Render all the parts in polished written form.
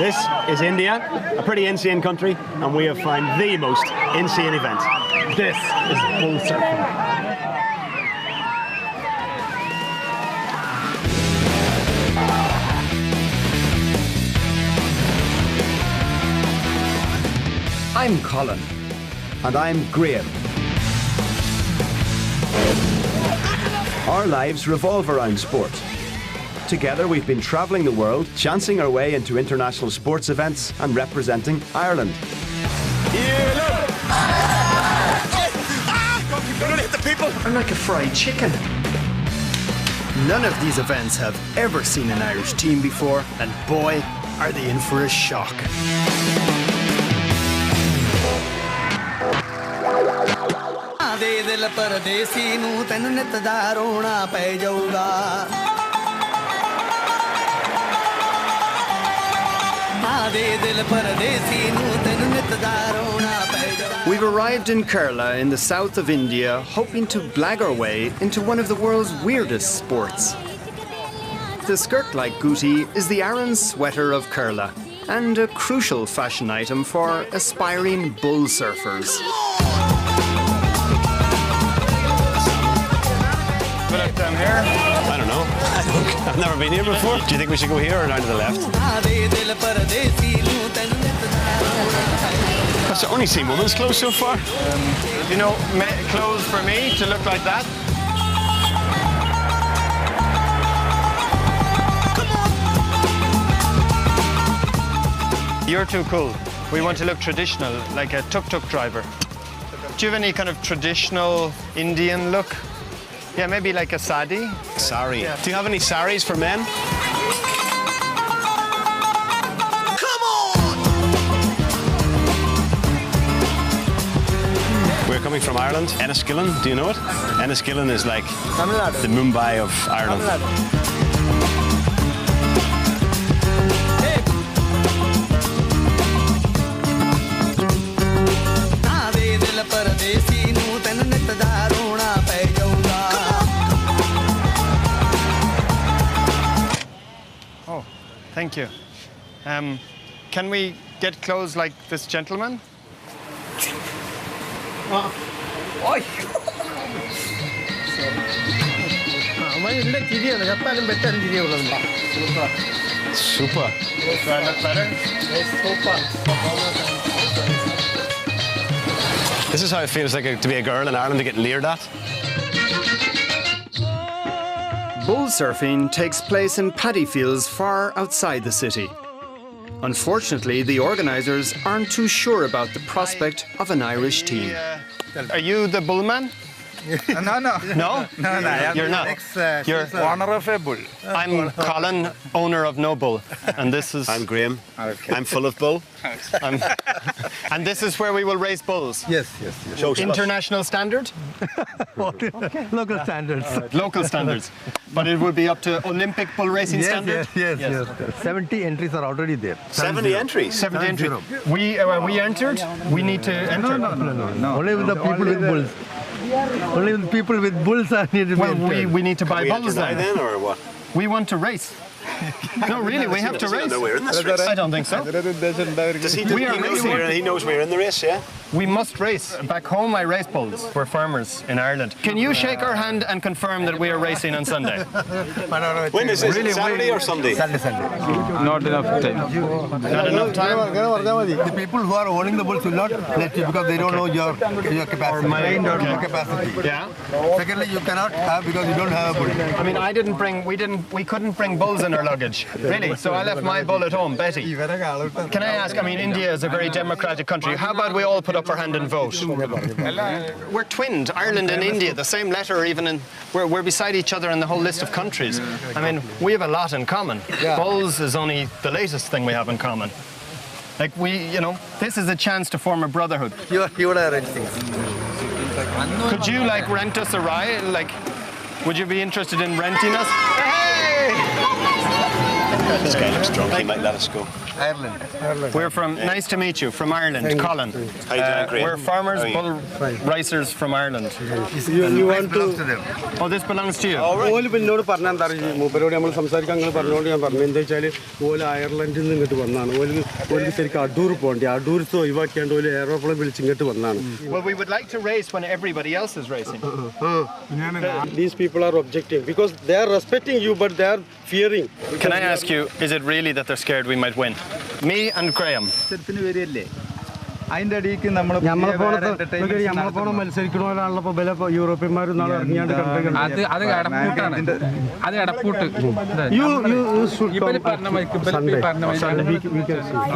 This is India, a pretty insane country, and we have found the most insane event. This is bull surfing. I'm Colin. And I'm Graham. Our lives revolve around sport. Together we've been travelling the world, chancing our way into international sports events and representing Ireland. Don't hit the people! I'm like a fried chicken. None of these events have ever seen an Irish team before, and boy, are they in for a shock. We've arrived in Kerala in the south of India, hoping to blag our way into one of the world's weirdest sports. The skirt-like gootie is the Aran sweater of Kerala, and a crucial fashion item for aspiring bull surfers. Down here? I don't know. I've never been here before. Do you think we should go here or down to the left? I've only seen women's clothes so far. You know, clothes for me to look like that. You're too cool. We want to look traditional, like a tuk-tuk driver. Do you have any kind of traditional Indian look? Yeah, maybe like a sari. Sari. Yeah. Do you have any saris for men? Come on! We're coming from Ireland. Enniskillen, do you know it? Enniskillen is like the Mumbai of Ireland. Thank you. Can we get clothes like this gentleman? Super. Do I look better? This is how it feels like to be a girl in Ireland to get leered at. Bull surfing takes place in paddy fields far outside the city. Unfortunately, the organisers aren't too sure about the prospect of an Irish team. Are you the bullman? No. No? No, You're not. You're owner of a bull. I'm Colin, owner of no bull. And this is... I'm Graham. Okay. I'm full of bull. And this is where we will race bulls? Yes. International standard? Local standards. Local standards. But it would be up to Olympic bull racing standard? Yes. 70 entries are already there. 70 entries? 70 entries. We entered? We need to enter? No. Only with the people with bulls. Only with people with bulls are needed. Well, we need to buy We enter bulls now then, or what? We want to race. No, really, we have to race. No, we're in this race. I don't think so. Does he We are knows really he knows we're in the race, yeah? We must race. Back home, I race bulls. We're farmers in Ireland. Can you shake our hand and confirm that we are racing on Sunday? When is this? Saturday or Sunday? Sunday. Not enough time. Not enough time? The people who are owning the bulls will not let you because they don't know your capacity. Your capacity. Yeah. Secondly, you cannot have because you don't have a bull. I mean, we couldn't bring bulls in our luggage, really. So I left my bull at home, Betty. Can I ask, I mean, India is a very democratic country. How about we all put up our hand and vote? We're twinned, Ireland and India, the same letter, even we're beside each other in the whole list of countries. I mean, we have a lot in common. Bulls is only the latest thing we have in common. Like this is a chance to form a brotherhood. You would arrange things. Could you rent us a ride? Would you be interested in renting us? Hey! This guy looks drunk. He might let us go. Ireland. We're from, nice to meet you, from Ireland, Colin. How you doing, Graham? We're farmers, How are you? bull racers from Ireland. You want to? Oh, this belongs to you? ഓല് പിന്നോട് പറഞ്ഞാൽ മൂപ്പരോട് നമ്മൾ സംസാരിക്കാൻ നിങ്ങൾ പറഞ്ഞോണ്ട് ഞാൻ പറഞ്ഞു എന്താ വെച്ചാൽ ഓല് അയർലൻഡിൽ നിന്ന് ഇങ്ങോട്ട് വന്നാണ് ഓല് ശരിക്കും അടൂർ പോകണ്ടേ അടൂർത്ത് ഒഴിവാക്കിയാണ്ട് ഓല് എയറോപ്ലെയിൻ വിളിച്ച് ഇങ്ങോട്ട് വന്നാണ്. Well, we would like to race when everybody else is racing. These people are objecting because they are respecting you but they are fearing. Can I ask you, is it really that they're scared we might win? Me and Graham. നമ്മളെ പോണ മത്സരിക്കണോരാണല്ലോ ഇപ്പൊ യൂറോപ്യന്മാരും നാളെ ഇറങ്ങിയാണ്ട്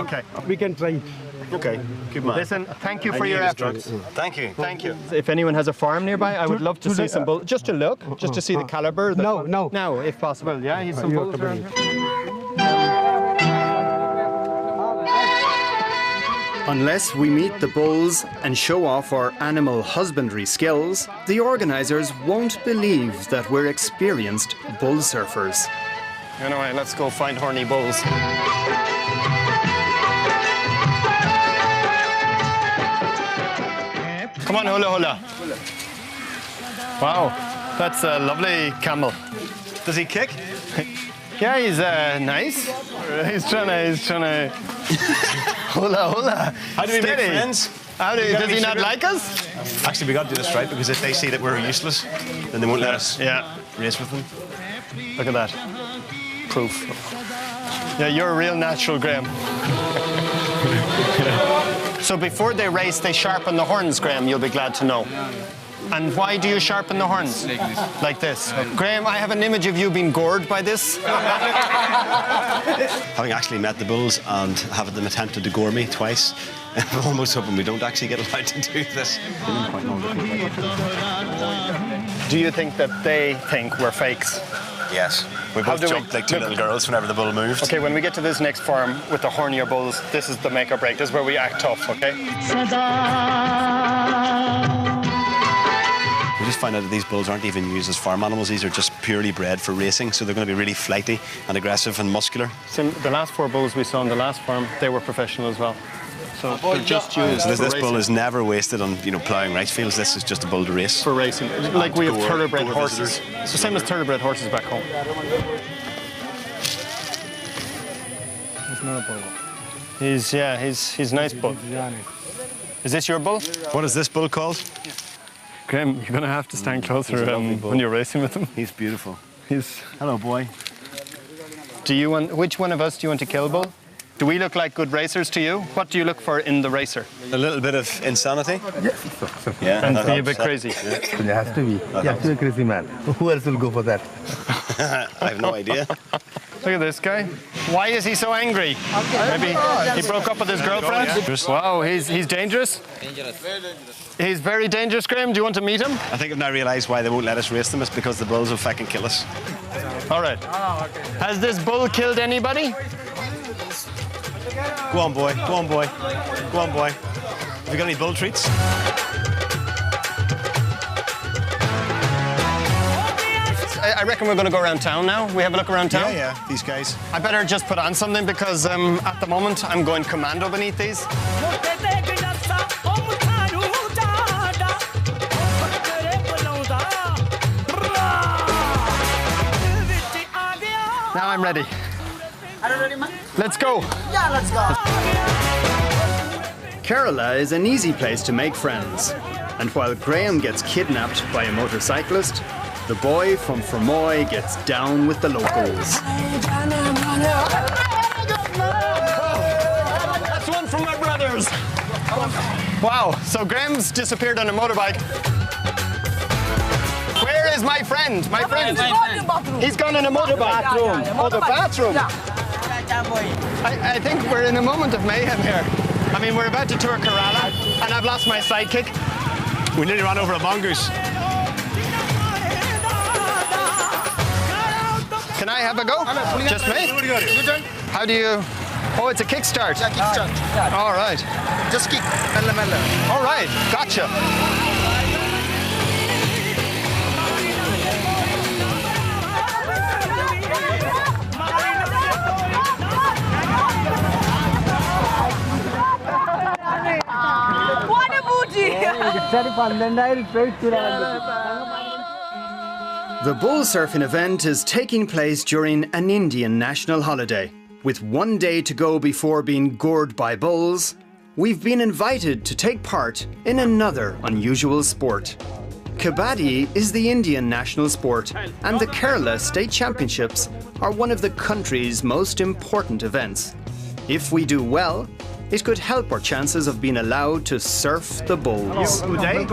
Okay. we can try. Okay, good man. Listen, thank you for your efforts. Thank you. Thank you. If anyone has a farm nearby, I would love to see some bulls. Just to look, just to see the caliber. No. Now, if possible. Yeah, he's some bulls around here. Unless we meet the bulls and show off our animal husbandry skills, the organizers won't believe that we're experienced bull surfers. Anyway, let's go find horny bulls. Come on, hula hula. Wow, that's a lovely camel. Does he kick? Yeah, he's nice. He's trying to hula hula. How do we Steady. make friends? Does he not like us? Actually, we got to do this right because if they see that we're useless, then they won't let us race with them. Look at that. Proof. Yeah, you're a real natural, Graham. So before they race, they sharpen the horns, Graham, you'll be glad to know. And why do you sharpen the horns? Like this. Graham, I have an image of you being gored by this. Having actually met the bulls and having them attempted to gore me twice, I'm almost hoping we don't actually get allowed to do this. Do you think that they think we're fakes? Yes. We How both do we- jumped like two little girls whenever the bull moved. Okay, when we get to this next farm with the hornier bulls, this is the make or break. This is where we act tough, okay? We just find out that these bulls aren't even used as farm animals. These are just purely bred for racing, so they're going to be really flighty and aggressive and muscular. So the last 4 bulls we saw in the last farm, they were professional as well. So they're just used So for this bull racing. is never wasted on ploughing rice fields. This is just a bull to race. For racing. Like we have Gore- thoroughbred gore horses. It's the same as thoroughbred horses back home. He's nice bull. Is this your bull? What is this bull called? Graham, you're going to have to stand closer when you're racing with him. He's beautiful. He's... Hello, boy. Which one of us do you want to kill, Bull? Do we look like good racers to you? What do you look for in the racer? A little bit of insanity. Yeah. And that be a helps. bit crazy. It has to be. You have to be a crazy man. Who else will go for that? I have no idea. Look at this guy. Why is he so angry? Maybe he broke up with his girlfriend? Wow, he's dangerous? He's very dangerous, Graham. Do you want to meet him? I think I've now realised why they won't let us race them. It's because the bulls will fucking kill us. All right. Has this bull killed anybody? Go on, boy. Go on, boy. Go on, boy. Have you got any bull treats? I reckon we're going to go around town now. We have a look around town? Yeah. These guys. I better just put on something because at the moment I'm going commando beneath these. Now I'm ready. Let's go. Kerala is an easy place to make friends. And while Graham gets kidnapped by a motorcyclist, the boy from Fermoy gets down with the locals. That's one from my brothers. Wow, so Graham's disappeared on a motorbike. Where is my friend? My friend. He's gone in a motorbike. Oh, the bathroom. I think we're in a moment of mayhem here. I mean, we're about to tour Kerala, and I've lost my sidekick. We nearly ran over a mongoose. Can I have a go? Just me? How do you... Oh, it's a kickstart. Yeah, kickstart. All right. Just kick. Mella, mella. All right. Gotcha. The bull surfing event is taking place during an Indian national holiday. With one day to go before being gored by bulls, we've been invited to take part in another unusual sport. Kabaddi is the Indian national sport, and the Kerala State Championships are one of the country's most important events. If we do well, it could help our chances of being allowed to surf the bulls. Uday?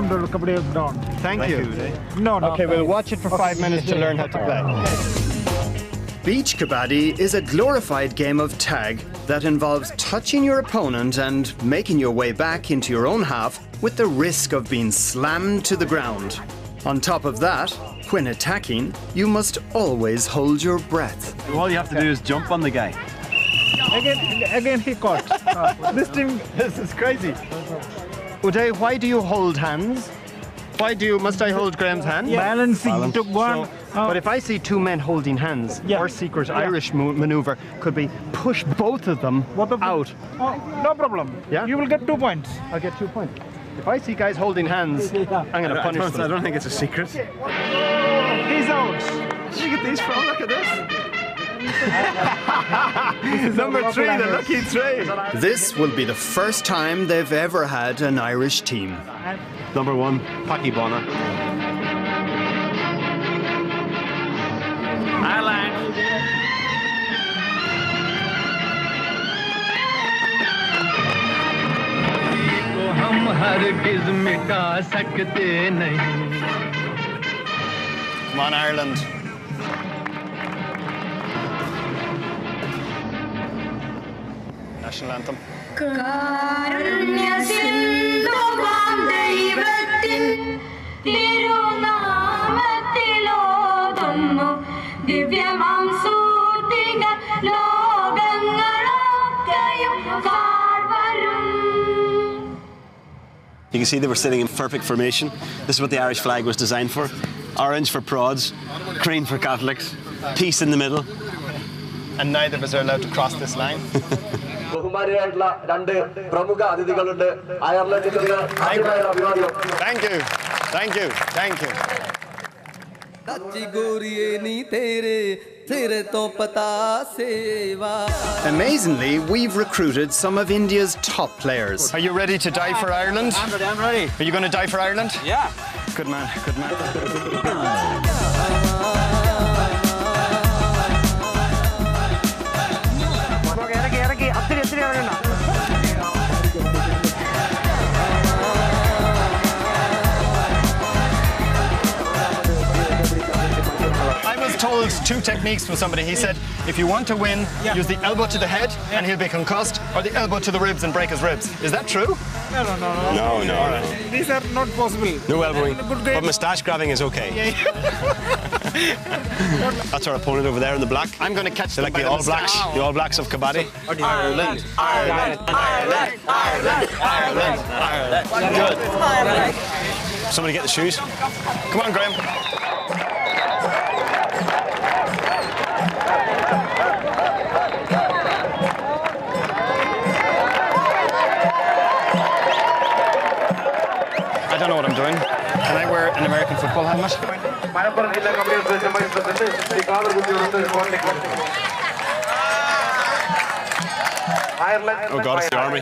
Thank you. No. Okay, we'll watch it for 5 minutes to learn how to play. Beach Kabaddi is a glorified game of tag that involves touching your opponent and making your way back into your own half with the risk of being slammed to the ground. On top of that, when attacking, you must always hold your breath. All you have to do is jump on the guy. Again he caught. This is crazy. Uday, why do you hold hands? Must I hold Graham's hand? Balancing. Took one. But if I see two men holding hands, our secret Irish maneuver could be push both of them out. No problem. Yeah? You will get 2 points. I'll get 2 points. If I see guys holding hands, I'm going to punish them. I don't think it's a secret. He's out. Did you get these from? Look at this. Number 3, the lucky 3. This will be the first time they've ever had an Irish team. Number 1, Paki Bonner. Ireland. Come on, Ireland. National anthem. You can see they were sitting in perfect formation. This is what the Irish flag was designed for. Orange for prods, green for Catholics, peace in the middle. And neither of us are allowed to cross this line. Thank you. Thank you. Thank you. Amazingly, we've recruited some of India's top players. Are you ready to die for Ireland? I'm ready. Are you going to die for Ireland? Yeah. Good man, good man. I was told 2 techniques from somebody. He said, if you want to win, use the elbow to the head and he'll be concussed, or the elbow to the ribs and break his ribs. Is that true? No. These are not possible. No elbowing, but moustache grabbing is okay. That's our opponent over there in the black. I'm going to catch They're them like by the All Blacks, the All Blacks of Kabaddi. Ireland. Good. Somebody get the shoes. Come on, Graham. I don't know what I'm doing. Can I wear an American football helmet? Oh God, it's the army.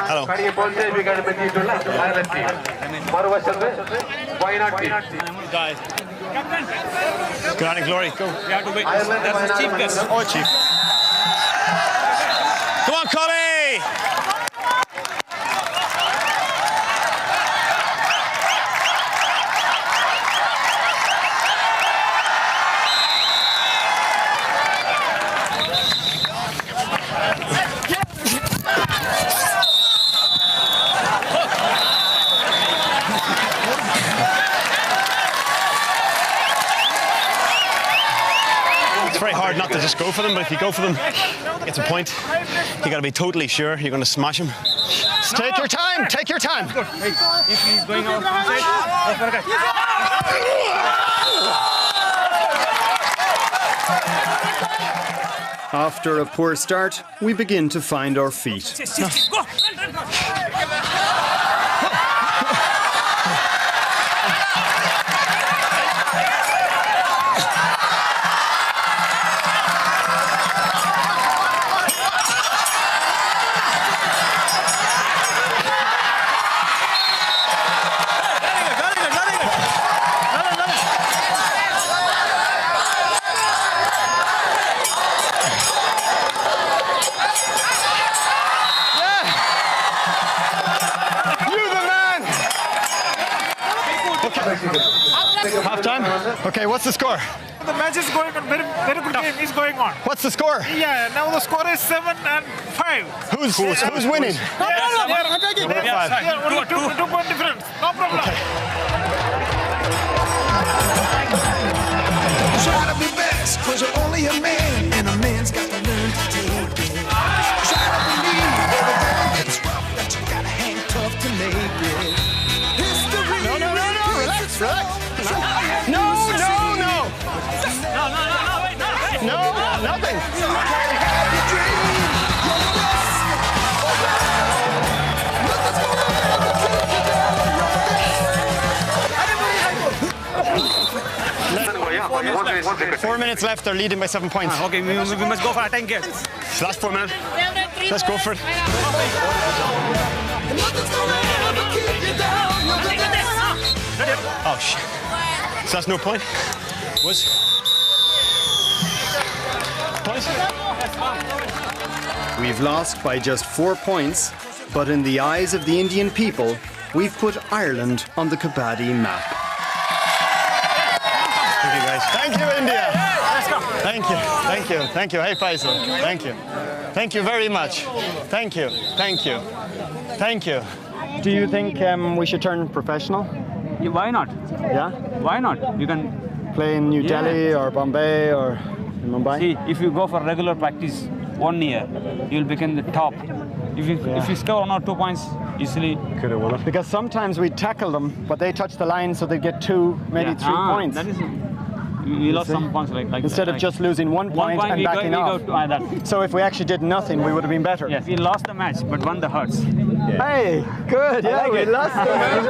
Hello. Good night and glory. Go. That's the chief guest. Oh, Chief. Come on, Collie! It's very hard not to just go for them, but if you go for them, it's a point. You got to be totally sure you're going to smash them. Take your time. Take your time. If he's going out inside, After a poor start, we begin to find our feet. Half time? Okay, what's the score? The match is going on. Very good game is going on. What's the score? Yeah, now the score is 7-5. Who's winning? No problem. Yeah, only two point difference. No problem. Try to be best, cause you're only a man, and a man's got to learn to take it. Try to believe everything gets rough, that you gotta hang tough to make it. History. No, relax. No, nothing. Four minutes left, they're leading by 7 points. Okay, we must go for a 10 games. Last 4 minutes. Let's go for it. Oh, shit. So that's no point? We've lost by just 4 points, but in the eyes of the Indian people, we've put Ireland on the Kabaddi map. Thank you, guys. Thank you, India. Thank you. Hey, Faisal. Thank you very much. Thank you. Do you think we should turn professional? Why not? Yeah? Why not? You can Play in New Delhi or Bombay or in Mumbai? see if you go for regular practice 1 year, you'll become the top. If you score 1 or 2 points easily. Could have won it. Because sometimes we tackle them, but they touch the line, so they get 2, maybe 3 points. That is. We lost some points like Instead that, of just losing 1 point and backing off. So if we actually did nothing, we would have been better. Yes, we lost the match, but won the hearts. Hey, good. Yeah, we lost the match.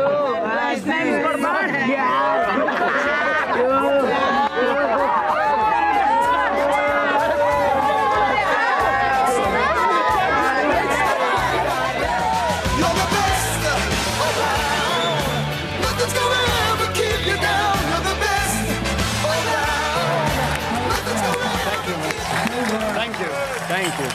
Thank you.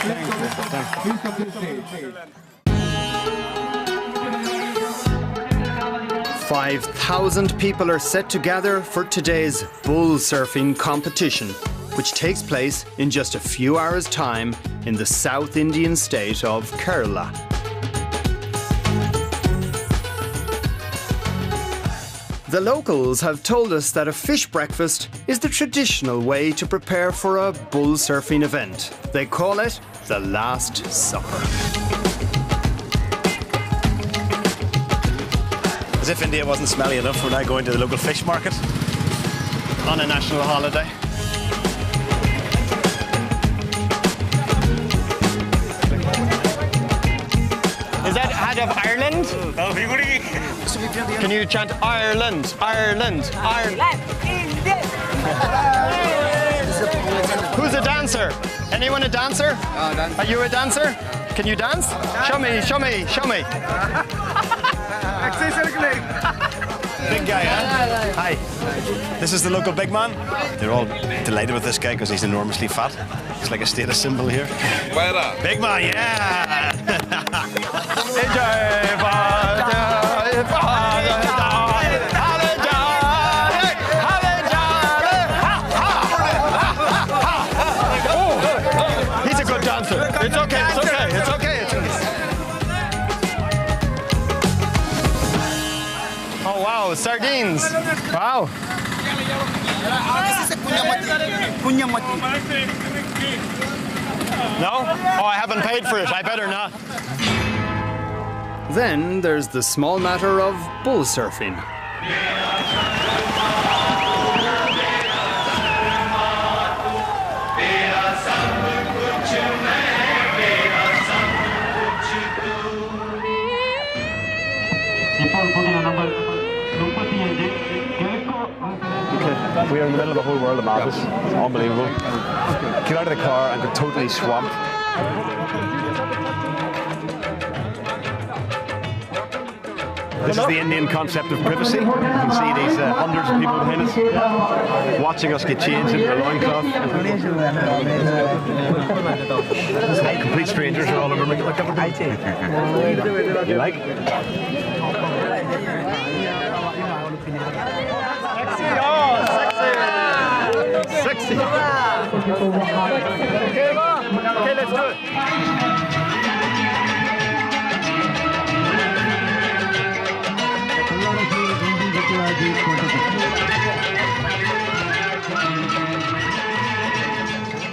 5,000 people are set to gather for today's bull surfing competition, which takes place in just a few hours' time in the South Indian state of Kerala. The locals have told us that a fish breakfast is the traditional way to prepare for a bull surfing event. They call it the Last Supper. As if India wasn't smelly enough, we're now going to the local fish market on a national holiday. Is that out of Ireland? Can you chant Ireland, Ireland, Ireland? Who's a dancer? Anyone a dancer? Are you a dancer? Can you dance? Show me. Big guy, huh? Hi. This is the local big man. They're all delighted with this guy because he's enormously fat. He's like a status symbol here. Big man, yeah! He's a good dancer. It's okay. Oh wow, sardines. Wow. No? Oh, I haven't paid for it. I better not. Then there's the small matter of bull surfing. Okay, we are in the middle of the whole world of madness. It's unbelievable. Get out of the car and get totally swamped. This is the Indian concept of privacy. You can see these hundreds of people behind us watching us get changed into a loincloth. Complete strangers are all over me. Look at them. You like? Sexy. Okay, let's do it.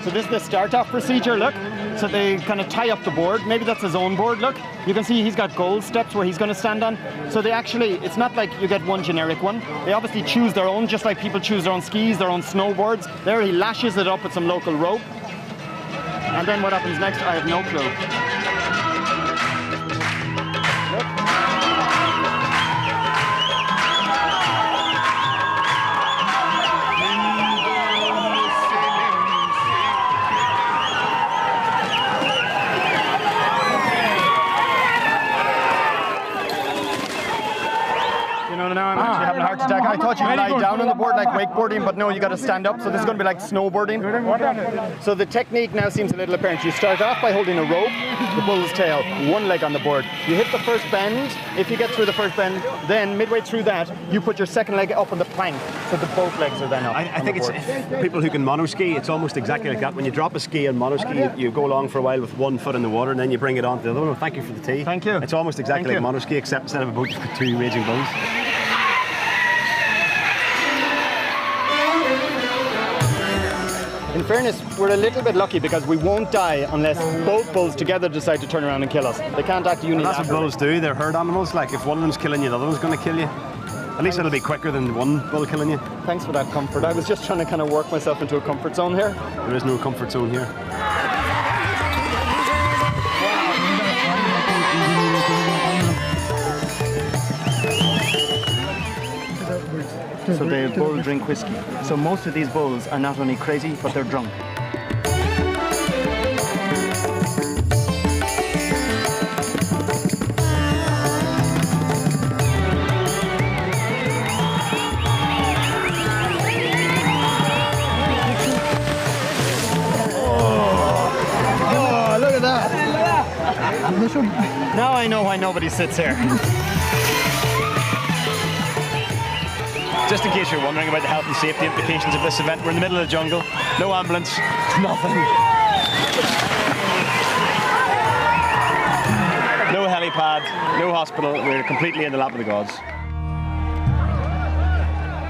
So this is the start-off procedure, look. So they kind of tie up the board. Maybe that's his own board, look. You can see he's got goal steps where he's going to stand on. So they actually, it's not like you get one generic one. They obviously choose their own, just like people choose their own skis, their own snowboards. There he lashes it up with some local rope. And then what happens next, I have no clue. I thought you lie down on the board like wakeboarding, but no, you got to stand up. So this is going to be like snowboarding. So the technique now seems a little apparent. You start off by holding a rope, the bull's tail, one leg on the board. You hit the first bend. If you get through the first bend, then midway through that, you put your second leg up on the plank, so that both legs are then up. I think it's people who can monoski. It's almost exactly like that. When you drop a ski and monoski, you go along for a while with one foot in the water, and then you bring it onto the other one. Thank you for the tea. Thank you. It's almost exactly like monoski, except instead of a boat, you've got two raging bulls. In fairness, we're a little bit lucky because we won't die unless both bulls together decide to turn around and kill us. They can't act unilaterally. That's what bulls do. They're herd animals. Like if one of them's killing you, the other one's going to kill you. At least it'll be quicker than one bull killing you. Thanks for that comfort. I was just trying to kind of work myself into a comfort zone here. There is no comfort zone here. So the bull drink whiskey. So most of these bulls are not only crazy, but they're drunk. Oh, look at that! Now I know why nobody sits here. Just in case you're wondering about the health and safety implications of this event, we're in the middle of the jungle, no ambulance, nothing. No helipad, no hospital, we're completely in the lap of the gods.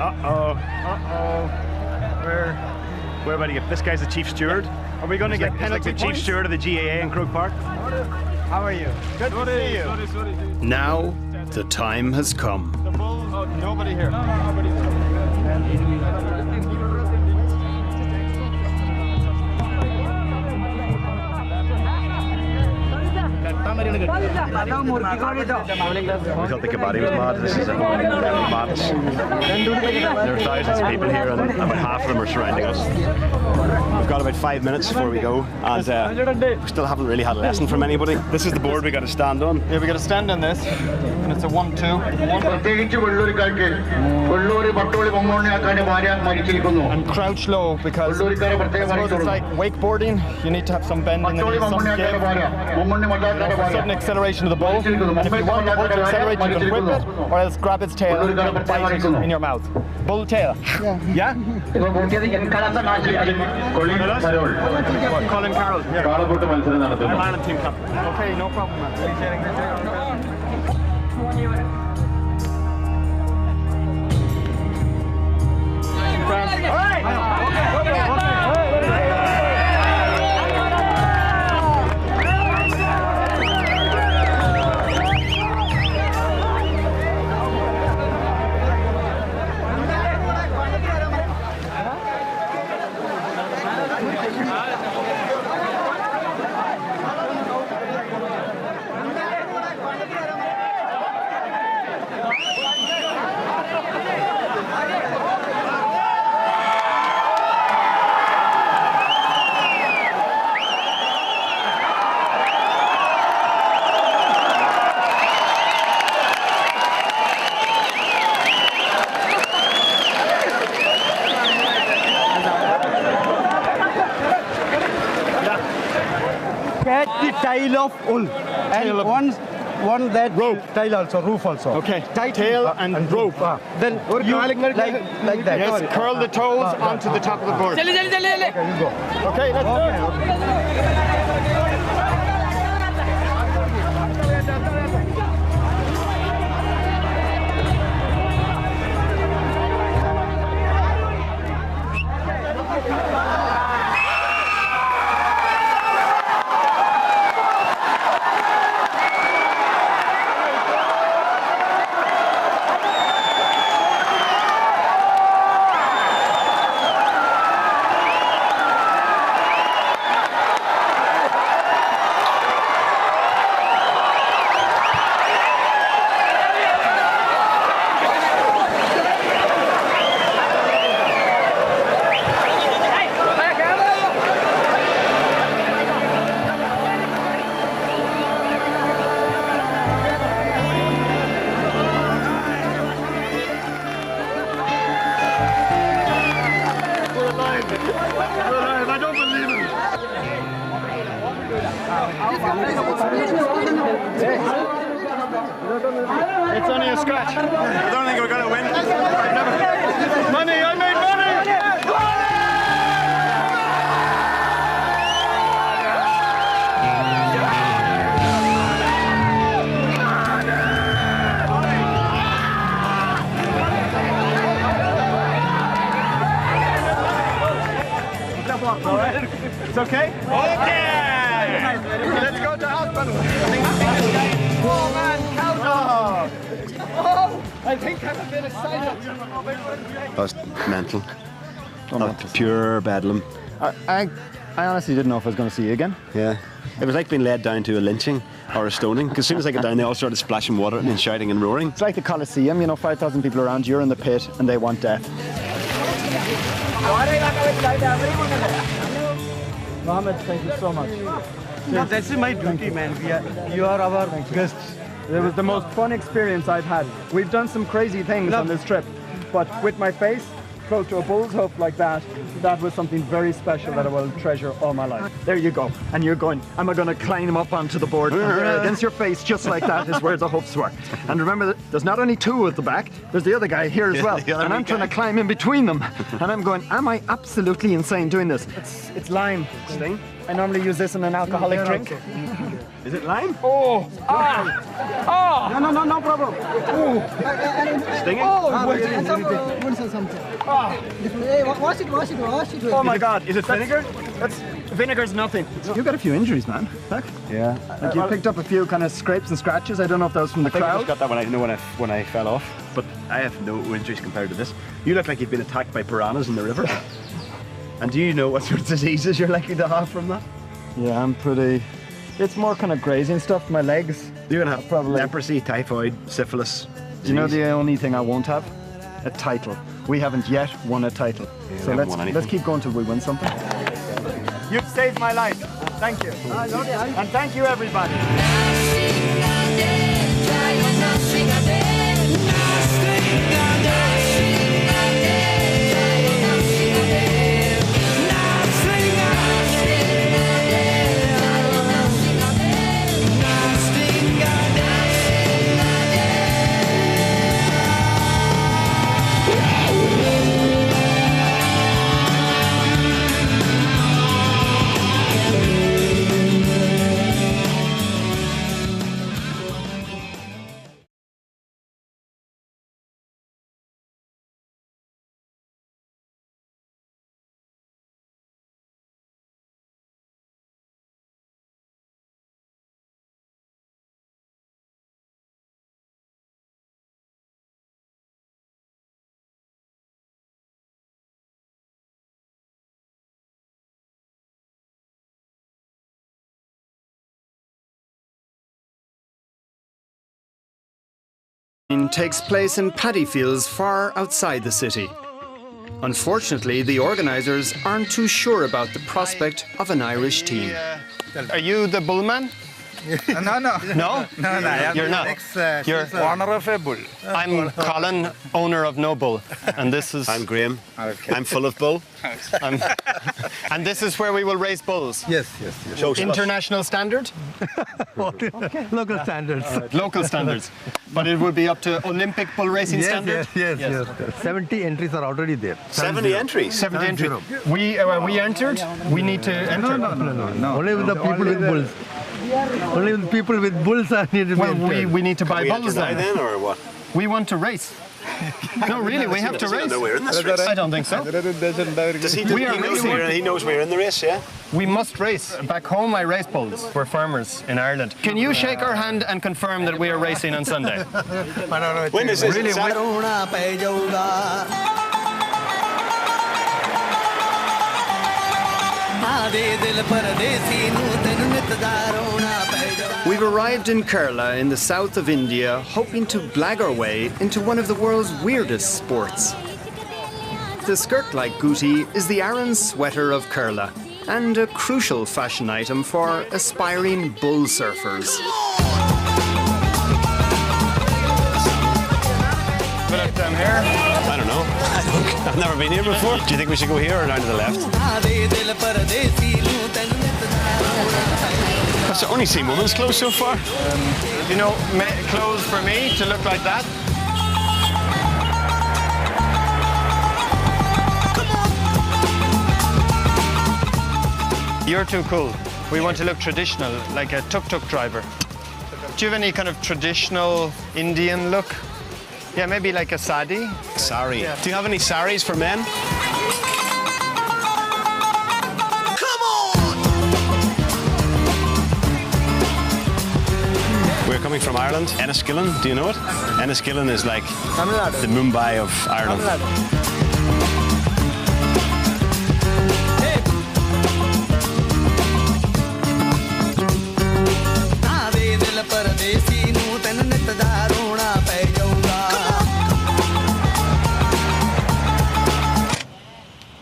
Uh-oh. Uh-oh. We're about to get, this guy's the chief steward. Are we going to get penalty like the chief steward of the GAA in Croke Park. How are you? Good to see you. Now, the time has come. The bulls, oh, nobody here. Nobody here. We thought the Kabaddi was mad. This is a madness. There are thousands of people here, and about half of them are surrounding us. We've got about 5 minutes before we go, and we still haven't really had a lesson from anybody. This is the board we got to stand on. Yeah, we got to stand on this, and it's a 1-2. And crouch low, because I suppose it's like wakeboarding. You need to have some bend in the knees, some give. Sudden acceleration of the bull, and if you want the bull to accelerate, you can whip it, or else grab its tail and bite it in your mouth. Bull tail. Yeah? Colin Carroll. Here. I'm Ireland team captain. Okay, no problem, man. All right. tail of bull. And one that rope. Tail also, roof also. Okay. Tail and rope. Then you like that. Yes, curl the toes onto the top of the board. Okay, you go. Okay, let's do it. I don't believe it. It's only a scratch. I don't think we're going to win. Money, I made money! It's okay? Okay! Let's go to hospital. 4-man count-off. Oh, I think I'm a bit excited. That's mental. Pure bedlam. I honestly didn't know if I was going to see you again. Yeah. It was like being led down to a lynching or a stoning, because as soon as I got down, they all started splashing water and shouting and roaring. It's like the Colosseum, you know, 5,000 people around, you're in the pit, and they want death. Mohammed, thank you so much. Yeah, that's my duty, man. You are our guests. It was the most fun experience I've had. We've done some crazy things on this trip, but with my face close to a bull's hoof like that, that was something very special that I will treasure all my life. There you go. And you're going, am I going to climb up onto the board? Against your face, just like that, is where the hoofs were. And remember, that there's not only two at the back, there's the other guy here as well. And I'm trying to climb in between them. And I'm going, am I absolutely insane doing this? It's lime. Sting? I normally use this in an alcoholic drink. Is it lime? Oh! Ah! Oh! No problem. Oh. Stinging? Oh my God! Is it vinegar? Vinegar's nothing. You got a few injuries, man. Heck? Yeah. Like you picked up a few kind of scrapes and scratches. I don't know if that was from the I crowd. just got that when I fell off, but I have no injuries compared to this. You look like you've been attacked by piranhas in the river. And do you know what sort of diseases you're likely to have from that? Yeah, I'm pretty. It's more kind of grazing stuff. My legs. You're gonna have probably leprosy, typhoid, syphilis. Do you know the only thing I won't have? A title. We haven't yet won a title. Yeah, So let's keep going till we win something. You've saved my life. Thank you. And thank you, everybody. Takes place in paddy fields far outside the city. Unfortunately, the organisers aren't too sure about the prospect of an Irish team. Are you the bullman? No. No? You're not. You're Owner of a bull. I'm Colin, owner of no bull, and this is. I'm Graham. I'm full of bull. And this is where we will race bulls. Yes. International standard? Local standards. Local standards. But it would be up to Olympic bull racing standard? Yes. 70 entries are already there. 70 entries. 70 entries. We entered. We need to enter. No. Only with the people with bulls. Only with people with bulls are needed. Well, we need to buy We bulls enter now then, or what? We want to race. No, really, we have to Does he race. know we're in this race? I don't think so. Does he, We are racing. he knows we're in the race, yeah? We must race. Back home, I race bulls. We're farmers in Ireland. Can you shake our hand and confirm that we are racing on Sunday? When is this? Really? We've arrived in Kerala in the south of India, hoping to blag our way into one of the world's weirdest sports. The skirt-like gootee is the Aran sweater of Kerala, and a crucial fashion item for aspiring bull surfers. Put it down here. I don't know. I've never been here before. Do you think we should go here or down to the left? I've only seen women's clothes so far. You know, clothes for me to look like that. You're too cool. We want to look traditional, like a tuk-tuk driver. Do you have any kind of traditional Indian look? Yeah, maybe like a sari. Sari. Do you have any saris for men? We're coming from Ireland. Enniskillen, do you know it? Enniskillen is like the Mumbai of Ireland.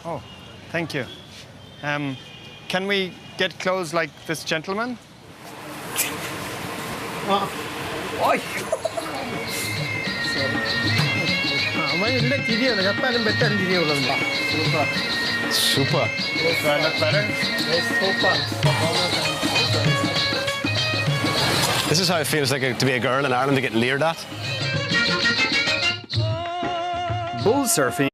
Oh, thank you. Can we get clothes like this gentleman? Super. Do I look better? This is how it feels like to be a girl in Ireland to get leered at. Bull surfing.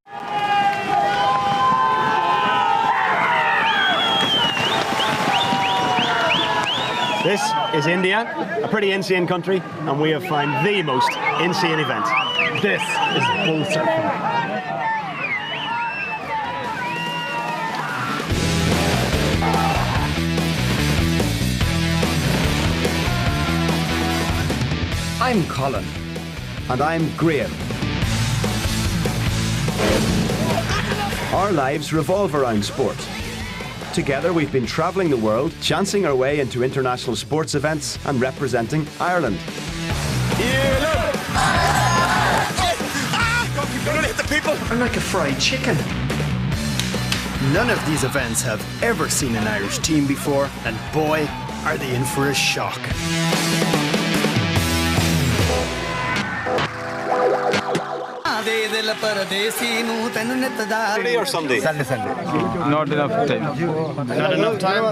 This is India, a pretty insane country, and we have found the most insane event. This is bull surfing. I'm Colin. And I'm Graham. Our lives revolve around sport. Together we've been travelling the world, chancing our way into international sports events and representing Ireland. I'm like a fried chicken. None of these events have ever seen an Irish team before, and boy, are they in for a shock. Saturday or Sunday? Sunday. Not enough time. Not enough time?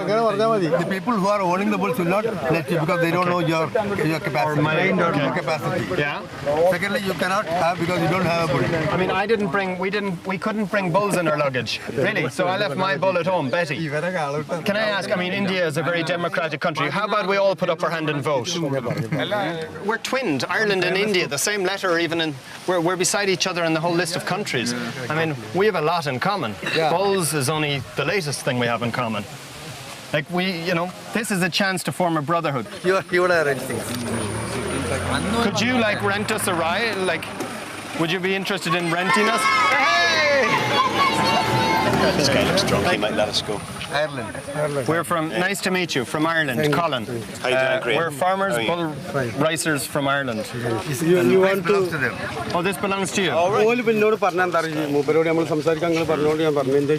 The people who are owning the bulls will not let you because they don't know your capacity. Your capacity. Yeah. Secondly, you cannot have because you don't have a bull. I mean, we couldn't bring bulls in our luggage, really. So I left my bull at home, Betty. Can I ask, I mean, India is a very democratic country. How about we all put up our hand and vote? We're twinned, Ireland and India, the same letter, even in, we're beside each other in the whole list of countries. I mean, we have a lot in common. Bulls is only the latest thing we have in common. Like this is a chance to form a brotherhood. You would arrange things. Could you like rent us a ride? Like, would you be interested in renting us? Hey! This guy looks drunk, he might let us go. Ireland. We're from, nice to meet you, from Ireland, Colin. How you doing, Graham? We're farmers, bull racers from Ireland. You want to... Oh, this belongs to you? ഓല് പിന്നോട് പറഞ്ഞാൽ എന്താ മൂപ്പരോട് നമ്മൾ സംസാരിക്കാൻ നിങ്ങൾ പറഞ്ഞോണ്ട് ഞാൻ പറഞ്ഞു എന്താ